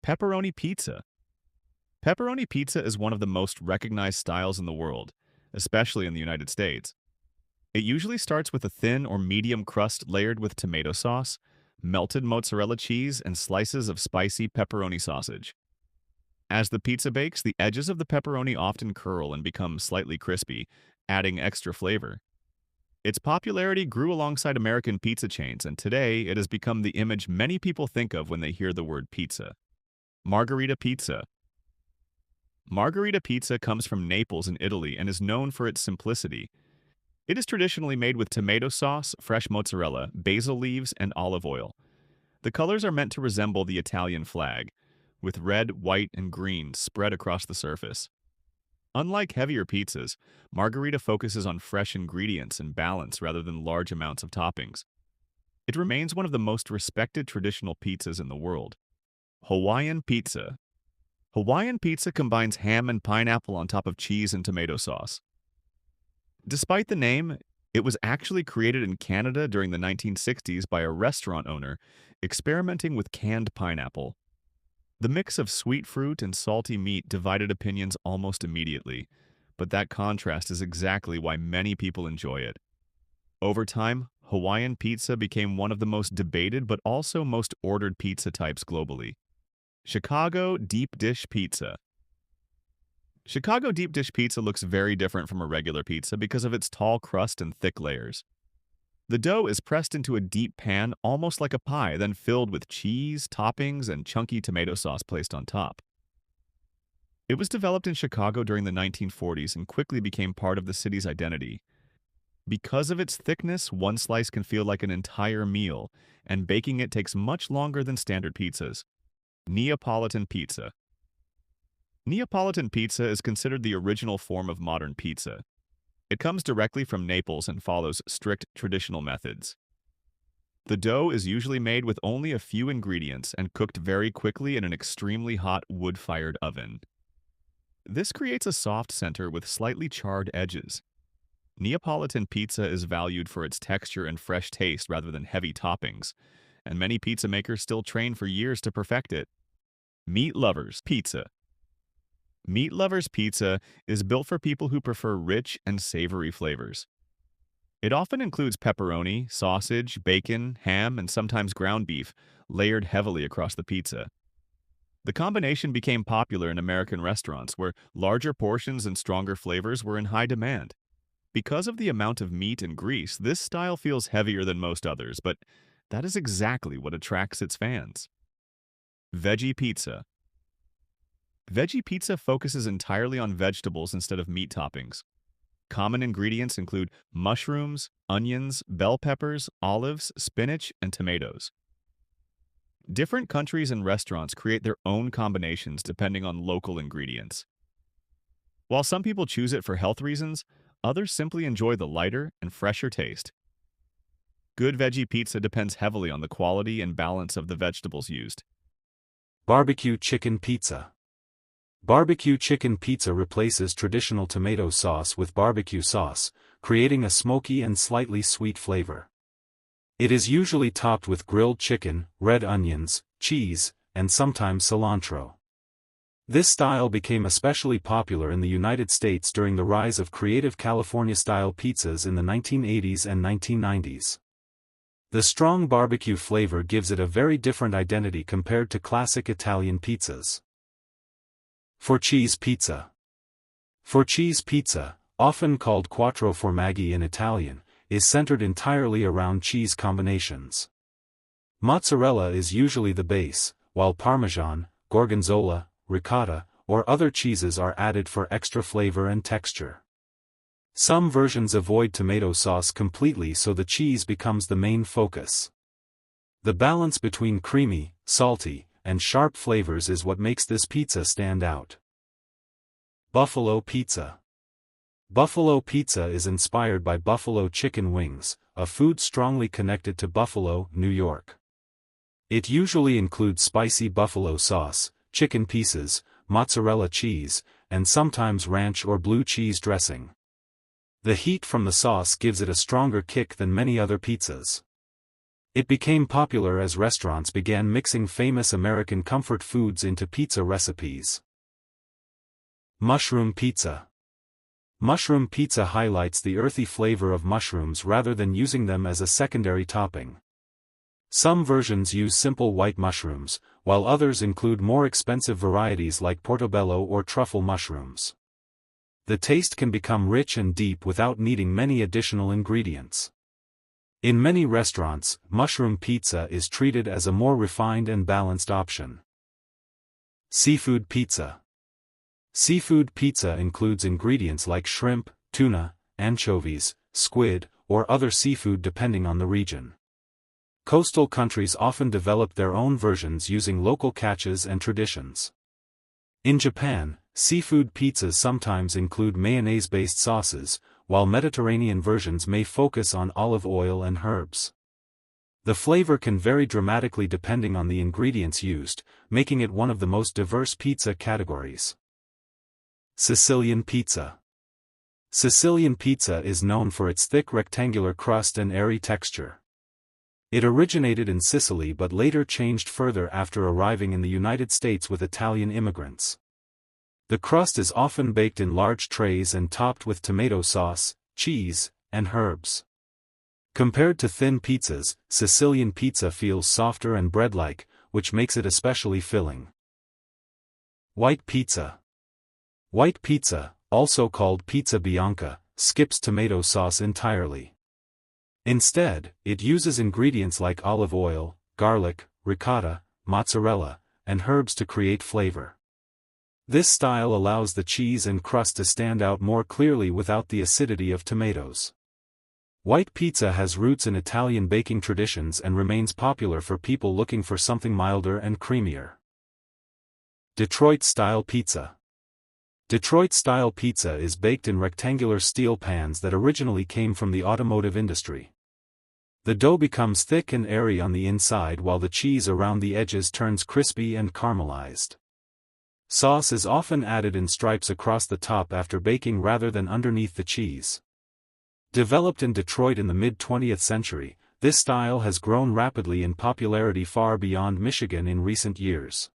Pepperoni pizza. Pepperoni pizza is one of the most recognized styles in the world, especially in the United States. It usually starts with a thin or medium crust layered with tomato sauce, melted mozzarella cheese, and slices of spicy pepperoni sausage. As the pizza bakes, the edges of the pepperoni often curl and become slightly crispy, adding extra flavor. Its popularity grew alongside American pizza chains, and today it has become the image many people think of when they hear the word pizza. Margherita pizza. Margherita pizza comes from Naples in Italy and is known for its simplicity. It is traditionally made with tomato sauce, fresh mozzarella, basil leaves, and olive oil. The colors are meant to resemble the Italian flag, with red, white, and green spread across the surface. Unlike heavier pizzas, Margherita focuses on fresh ingredients and balance rather than large amounts of toppings. It remains one of the most respected traditional pizzas in the world. Hawaiian pizza. Hawaiian pizza combines ham and pineapple on top of cheese and tomato sauce. Despite the name, it was actually created in Canada during the 1960s by a restaurant owner experimenting with canned pineapple. The mix of sweet fruit and salty meat divided opinions almost immediately, but that contrast is exactly why many people enjoy it. Over time, Hawaiian pizza became one of the most debated but also most ordered pizza types globally. Chicago deep dish pizza. Chicago deep dish pizza looks very different from a regular pizza because of its tall crust and thick layers. The dough is pressed into a deep pan almost like a pie, then filled with cheese, toppings, and chunky tomato sauce placed on top. It was developed in Chicago during the 1940s and quickly became part of the city's identity. Because of its thickness, one slice can feel like an entire meal, and baking it takes much longer than standard pizzas. Neapolitan pizza. Neapolitan pizza is considered the original form of modern pizza. It comes directly from Naples and follows strict traditional methods. The dough is usually made with only a few ingredients and cooked very quickly in an extremely hot wood-fired oven. This creates a soft center with slightly charred edges. Neapolitan pizza is valued for its texture and fresh taste rather than heavy toppings, and many pizza makers still train for years to perfect it. Meat lovers pizza. Meat lovers pizza is built for people who prefer rich and savory flavors. It often includes pepperoni, sausage, bacon, ham, and sometimes ground beef, layered heavily across the pizza. The combination became popular in American restaurants where larger portions and stronger flavors were in high demand. Because of the amount of meat and grease, this style feels heavier than most others, but that is exactly what attracts its fans. Veggie pizza. Veggie pizza focuses entirely on vegetables instead of meat toppings. Common ingredients include mushrooms, onions, bell peppers, olives, spinach, and tomatoes. Different countries and restaurants create their own combinations depending on local ingredients. While some people choose it for health reasons, others simply enjoy the lighter and fresher taste. Good veggie pizza depends heavily on the quality and balance of the vegetables used. Barbecue chicken pizza. Barbecue chicken pizza replaces traditional tomato sauce with barbecue sauce, creating a smoky and slightly sweet flavor. It is usually topped with grilled chicken, red onions, cheese, and sometimes cilantro. This style became especially popular in the United States during the rise of creative California-style pizzas in the 1980s and 1990s. The strong barbecue flavor gives it a very different identity compared to classic Italian pizzas. Four cheese pizza. Four cheese pizza, often called quattro formaggi in Italian, is centered entirely around cheese combinations. Mozzarella is usually the base, while Parmesan, Gorgonzola, ricotta, or other cheeses are added for extra flavor and texture. Some versions avoid tomato sauce completely so the cheese becomes the main focus. The balance between creamy, salty, and sharp flavors is what makes this pizza stand out. Buffalo pizza. Buffalo pizza is inspired by buffalo chicken wings, a food strongly connected to Buffalo, New York. It usually includes spicy buffalo sauce, chicken pieces, mozzarella cheese, and sometimes ranch or blue cheese dressing. The heat from the sauce gives it a stronger kick than many other pizzas. It became popular as restaurants began mixing famous American comfort foods into pizza recipes. Mushroom pizza. Mushroom pizza highlights the earthy flavor of mushrooms rather than using them as a secondary topping. Some versions use simple white mushrooms, while others include more expensive varieties like portobello or truffle mushrooms. The taste can become rich and deep without needing many additional ingredients. In many restaurants, mushroom pizza is treated as a more refined and balanced option. Seafood pizza. Seafood pizza includes ingredients like shrimp, tuna, anchovies, squid, or other seafood depending on the region. Coastal countries often develop their own versions using local catches and traditions. In Japan, seafood pizzas sometimes include mayonnaise-based sauces, while Mediterranean versions may focus on olive oil and herbs. The flavor can vary dramatically depending on the ingredients used, making it one of the most diverse pizza categories. Sicilian pizza. Sicilian pizza is known for its thick rectangular crust and airy texture. It originated in Sicily but later changed further after arriving in the United States with Italian immigrants. The crust is often baked in large trays and topped with tomato sauce, cheese, and herbs. Compared to thin pizzas, Sicilian pizza feels softer and bread-like, which makes it especially filling. White pizza. White pizza, also called pizza bianca, skips tomato sauce entirely. Instead, it uses ingredients like olive oil, garlic, ricotta, mozzarella, and herbs to create flavor. This style allows the cheese and crust to stand out more clearly without the acidity of tomatoes. White pizza has roots in Italian baking traditions and remains popular for people looking for something milder and creamier. Detroit-style pizza. Detroit-style pizza is baked in rectangular steel pans that originally came from the automotive industry. The dough becomes thick and airy on the inside while the cheese around the edges turns crispy and caramelized. Sauce is often added in stripes across the top after baking rather than underneath the cheese. Developed in Detroit in the mid-20th century, this style has grown rapidly in popularity far beyond Michigan in recent years.